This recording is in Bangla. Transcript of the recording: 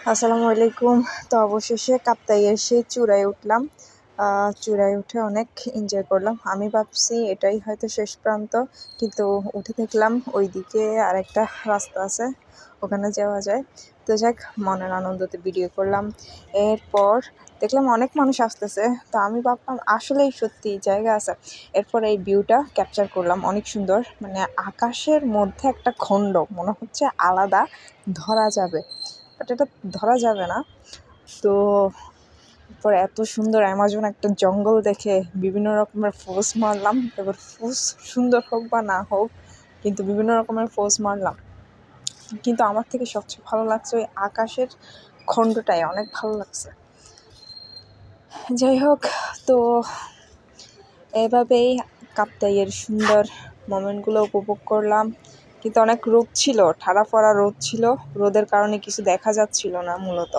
আসসালামু আলাইকুম। তো অবশেষে কাপ্তাই এসে চূড়ায় উঠলাম। চূড়ায় উঠে অনেক এনজয় করলাম। আমি ভাবছি এটাই হয়তো শেষ প্রান্ত, কিন্তু উঠে দেখলাম ওইদিকে আরেকটা রাস্তা আছে, ওখানে যাওয়া যায়। তো যাক, মনের আনন্দতে ভিডিও করলাম। এরপর দেখলাম অনেক মানুষ আসতেছে, তো আমি ভাবলাম আসলেই সত্যি জায়গা আছে। এরপর এই ভিউটা ক্যাপচার করলাম, অনেক সুন্দর, মানে আকাশের মধ্যে একটা খণ্ড মনে হচ্ছে আলাদা, ধরা যাবে, বাট এটা ধরা যাবে না। তো এরপর এত সুন্দর অ্যামাজন একটা জঙ্গল দেখে বিভিন্ন রকমের পোজ মারলাম। এবার পোজ সুন্দর হোক বা না হোক, কিন্তু বিভিন্ন রকমের পোজ মারলাম। কিন্তু আমার থেকে সবচেয়ে ভালো লাগছে ওই আকাশের খণ্ডটাই, অনেক ভালো লাগছে। যাই হোক, তো এভাবেই কাপ্তাইয়ের সুন্দর মোমেন্টগুলো উপভোগ করলাম। কিন্তু অনেক রোদ ছিল, ঠাড়া পড়া রোদ ছিল, রোদের কারণে কিছু দেখা যাচ্ছিল না মূলত।